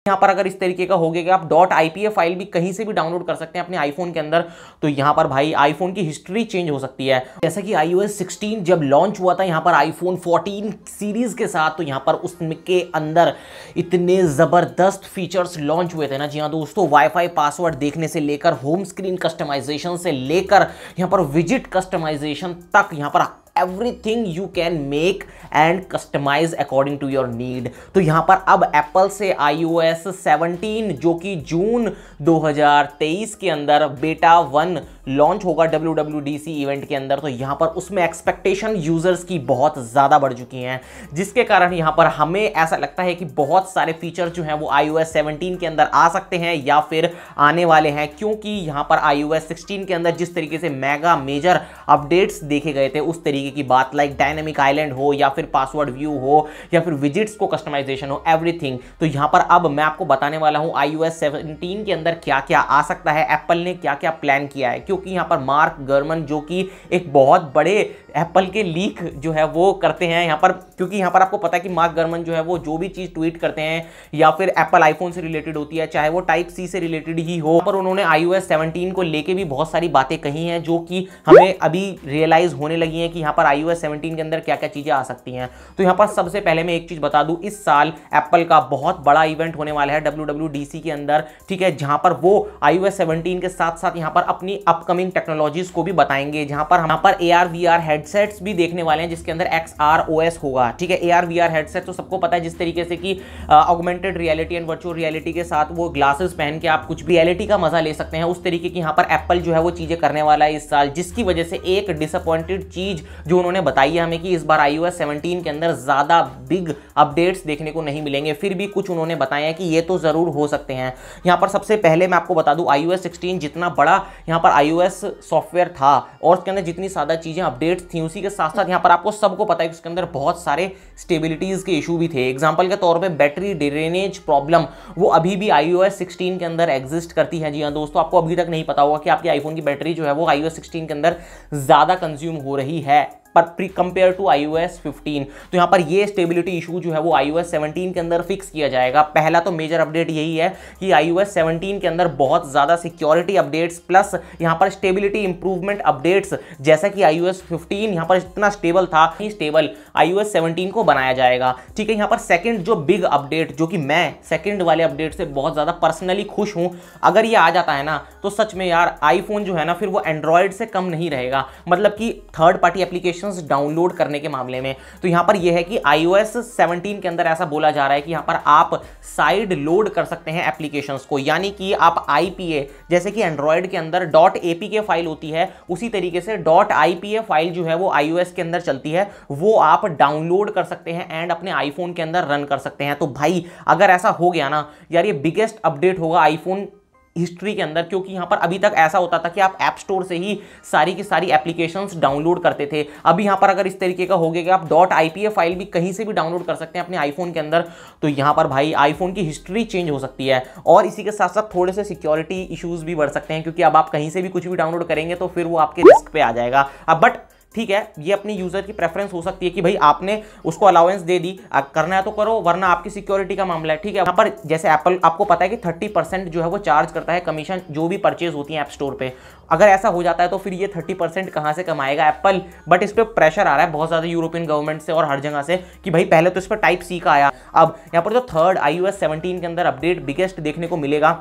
यहाँ पर अगर इस तरीके का हो गया कि आप .ipa फाइल भी कहीं से भी डाउनलोड कर सकते हैं अपने आईफोन के अंदर, तो यहाँ पर भाई आईफोन की हिस्ट्री चेंज हो सकती है। जैसा कि iOS 16 जब लॉन्च हुआ था यहाँ पर आईफोन 14 सीरीज के साथ, तो यहाँ पर उसके अंदर इतने जबरदस्त फीचर्स लॉन्च हुए थे ना। जी हाँ दोस्तों, वाईफाई पासवर्ड देखने से लेकर होम स्क्रीन कस्टमाइजेशन से लेकर यहाँ पर विजिट कस्टमाइजेशन तक, यहाँ पर everything you can make and customize according to your need. तो यहां पर अब एप्पल से iOS 17 जो कि जून 2023 के अंदर बेटा 1 लॉन्च होगा WWDC इवेंट के अंदर, तो यहां पर उसमें एक्सपेक्टेशन यूजर्स की बहुत ज्यादा बढ़ चुकी हैं, जिसके कारण यहां पर हमें ऐसा लगता है कि बहुत सारे फीचर जो हैं वो iOS 17 के अंदर आ सकते हैं या फिर आने वाले हैं, क्योंकि यहां पर iOS 16 के अंदर जिस तरीके से मेजर अपडेट्स देखे गए थे उस तरीके की बात, लाइक डायनेमिक आइलैंड हो या फिर पासवर्ड व्यू हो या फिर विजिट्स को कस्टमाइजेशन हो, एवरीथिंग। तो यहां पर अब मैं आपको बताने वाला हूं iOS 17 के अंदर क्या क्या आ सकता है, एप्पल ने क्या क्या प्लान किया है, क्योंकि यहां पर मार्क गरमन जो कि एक बहुत बड़े एप्पल के लीक जो है वो करते हैं यहां पर, क्योंकि यहां पर आपको पता है कि मार्क गरमन जो है वो जो भी चीज ट्वीट करते हैं या फिर एप्पल आईफोन से रिलेटेड होती है, चाहे वो टाइप सी से रिलेटेड ही हो, पर उन्होंने iOS 17 को लेके भी बहुत सारी बातें कही हैं जो कि हमें अभी रियलाइज होने लगी हैं कि यहां पर iOS 17 के अंदर क्या क्या चीजें आ सकती हैं। तो यहां पर सबसे पहले मैं एक चीज बता दूं, इस साल एप्पल का बहुत बड़ा इवेंट होने वाला है WWDC के अंदर, ठीक है, जहां पर वो iOS 17 के साथ साथ यहां पर अपनी अपकमिंग टेक्नोलॉजीज को भी बताएंगे, जहां पर AR VR हेडसेट्स भी देखने वाले हैं जिसके अंदर XR OS होगा, ठीक है। AR VR हेडसेट तो सबको पता है, जिस तरीके से कि augmented reality and virtual reality के साथ वो ग्लासेस पहन के आप कुछ भी रियलिटी का मजा ले सकते हैं, उस तरीके की यहां पर एप्पल जो है वो चीजें करने वाला है इस साल, जिसकी वजह से एक डिसअपॉइंटेड चीज जो उन्होंने बताई है हमें कि इस बार iOS 17 के अंदर ज्यादा बिग अपडेट्स देखने को नहीं मिलेंगे, फिर भी कुछ उन्होंने बताया है कि ये तो जरूर हो सकते हैं। यहां पर सबसे पहले मैं आपको बता दूं, iOS 16 जितना बड़ा यहां पर iOS सॉफ्टवेयर था और उसके अंदर जितनी ज्यादा चीजें अपडेट्स थी, उसी के साथ साथ यहां पर आपको सबको पता है कि उसके अंदर बहुत सारे स्टेबिलिटीज के इशू भी थे। एग्जांपल के तौर पे बैटरी ड्रेनेज प्रॉब्लम वो अभी भी iOS 16 के अंदर एग्जिस्ट करती है। जी हां दोस्तों, आपको अभी तक नहीं पता होगा कि आपके आईफोन की बैटरी जो है वो iOS 16 के अंदर ज्यादा कंज्यूम हो रही है पर कंपेयर टू iOS 15। तो यहां पर ये स्टेबिलिटी इशू जो है वो iOS 17 के अंदर फिक्स किया जाएगा। पहला तो मेजर अपडेट यही है कि iOS 17 के अंदर बहुत ज्यादा सिक्योरिटी अपडेट्स प्लस यहां पर स्टेबिलिटी इंप्रूवमेंट अपडेट्स, जैसा कि iOS 15 यहां पर इतना स्टेबल था, स्टेबल iOS 17 को बनाया जाएगा, ठीक है। यहां पर सेकंड जो बिग अपडेट, जो कि मैं सेकंड वाले अपडेट से बहुत ज्यादा पर्सनली खुश हूं, अगर ये आ जाता है ना तो सच में यार आईफोन जो है ना फिर वो एंड्रॉयड से कम नहीं रहेगा, मतलब कि थर्ड पार्टी एप्लीकेशन डाउनलोड करने के मामले में। तो यहां पर यह है कि iOS 17 के अंदर ऐसा बोला जा रहा है कि यहां पर आप साइड लोड कर सकते हैं एप्लीकेशंस को, यानी कि आप IPA, जैसे कि एंड्रॉयड के अंदर .apk फाइल होती है, उसी तरीके से .ipa फाइल जो है वो iOS के अंदर चलती है, वो आप डाउनलोड कर सकते हैं एंड अपने आईफोन के अंदर रन कर सकते हैं। तो भाई अगर ऐसा हो गया ना यार, ये बिगेस्ट अपडेट होगा आईफोन हिस्ट्री के अंदर, क्योंकि यहां पर अभी तक ऐसा होता था कि आप ऐप स्टोर से ही सारी की सारी एप्लीकेशंस डाउनलोड करते थे। अभी यहां पर अगर इस तरीके का हो गया कि आप .ipa फाइल भी कहीं से भी डाउनलोड कर सकते हैं अपने आईफोन के अंदर, तो यहां पर भाई आईफोन की हिस्ट्री चेंज हो सकती है। और इसी के साथ साथ थोड़े से सिक्योरिटी इश्यूज भी बढ़ सकते हैं, क्योंकि अब आप कहीं से भी कुछ भी डाउनलोड करेंगे तो फिर वो आपके रिस्क पे आ जाएगा। अब बट ठीक है, ये अपनी यूजर की प्रेफरेंस हो सकती है कि भाई आपने उसको अलाउंस दे दी, करना है तो करो, वरना आपकी सिक्योरिटी का मामला है, ठीक है। यहाँ पर जैसे एप्पल आपको पता है कि 30% जो है वो चार्ज करता है कमीशन जो भी परचेज होती है ऐप स्टोर पे। अगर ऐसा हो जाता है तो फिर ये 30% कहां से कमाएगा एप्पल। बट इस पर प्रेशर आ रहा है बहुत ज्यादा यूरोपियन गवर्नमेंट से और हर जगह से कि भाई पहले तो इस पर टाइप सी का आया, अब यहाँ पर जो थर्ड iOS 17 के अंदर अपडेट बिगेस्ट देखने को मिलेगा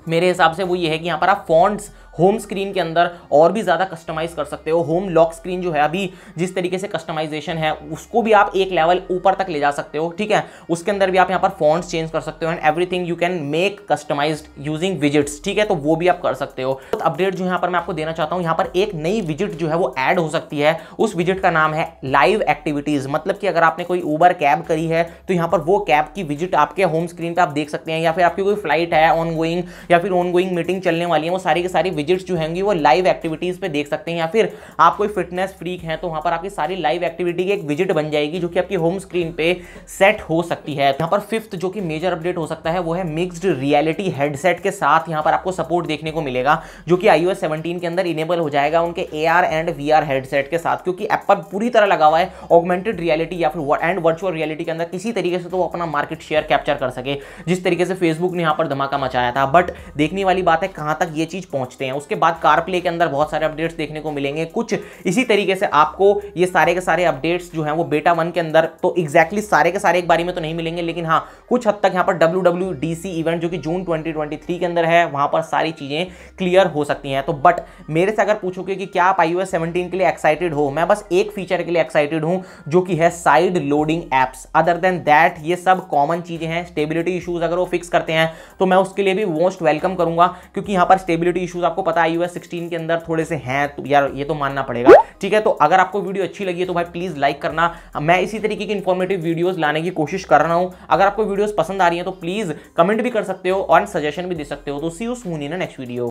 मेरे हिसाब से वो ये है कि यहाँ पर आप फॉन्ट्स होम स्क्रीन के अंदर और भी ज़्यादा कस्टमाइज कर सकते हो। होम लॉक स्क्रीन जो है अभी जिस तरीके से कस्टमाइजेशन है उसको भी आप एक लेवल ऊपर तक ले जा सकते हो, ठीक है। उसके अंदर भी आप यहाँ पर फॉन्ट्स चेंज कर सकते हो and everything you can make customized using visits, ठीक है, तो वो भी आप कर सकते हो। तो अपडेट जो यहाँ पर मैं आपको देना चाहता हूँ, यहाँ पर एक नई विजिट जो है वो ऐड हो सकती है। उस विजिट का नाम है लाइव एक्टिविटीज, मतलब कि अगर आपने कोई उबर कैब करी है तो यहाँ पर वो कैब की विजिट आपके होम स्क्रीन पर आप देख सकते हैं, या फिर आपकी कोई फ्लाइट है ऑन गोइंग या फिर ऑन गोइंग मीटिंग चलने वाली है, वो सारी की सारी विजिट्स जो होंगी वो लाइव एक्टिविटीज पे देख सकते हैं, या फिर आप कोई फिटनेस फ्रीक हैं तो वहां पर आपकी सारी लाइव एक्टिविटी की एक विजिट बन जाएगी जो कि आपकी होम स्क्रीन पे सेट हो सकती है। यहाँ पर फिफ्थ जो कि मेजर अपडेट हो सकता है वो है मिक्स्ड रियलिटी हेडसेट के साथ यहाँ पर आपको सपोर्ट देखने को मिलेगा, जो कि iOS 17 के अंदर इनेबल हो जाएगा उनके AR एंड VR हेडसेट के साथ, क्योंकि एप्पल पूरी तरह लगा हुआ है ऑगमेंटेड रियलिटी या फिर एंड वर्चुअल रियलिटी के अंदर किसी तरीके से तो वो अपना मार्केट शेयर कैप्चर कर सके, जिस तरीके से फेसबुक ने यहाँ पर धमाका मचाया था। बट देखने वाली बात है कहां तक ये चीज पहुंचते हैं। उसके बाद कारप्ले के अंदर बहुत सारे अपडेट्स देखने को मिलेंगे, कुछ इसी तरीके से आपको ये सारे के सारे अपडेट्स जो हैं वो बेटा 1 के अंदर तो एग्जैक्टली सारे के सारे एक बारी में तो नहीं मिलेंगे, लेकिन हाँ कुछ हद तक यहाँ पर WWDC इवेंट जो कि जून 2023 के अंदर है वहां पर सारी चीजें क्लियर हो सकती हैं। तो बट मेरे से अगर पूछोगे कि क्या आप iOS 17 के लिए एक्साइटेड हो, मैं बस एक फीचर के लिए एक्साइटेड हूं जो कि है side loading apps. Other than that ये सब कॉमन चीजें हैं। स्टेबिलिटी इश्यूज अगर वो फिक्स करते हैं तो मैं उसके लिए भी मोस्ट वेलकम करूंगा, क्योंकि यहां पर स्टेबिलिटी इश्यूज आपको पता है iOS 16 के अंदर थोड़े से हैं, तो यार ये तो मानना पड़ेगा। ठीक है, तो अगर आपको वीडियो अच्छी लगी है तो भाई प्लीज लाइक करना। मैं इसी तरीके की इंफॉर्मेटिव वीडियोस लाने की कोशिश कर रहा हूं। अगर आपको वीडियोस पसंद आ रही है तो प्लीज कमेंट भी कर सकते हो और सजेशन भी दे सकते हो। तो see you soon in next video.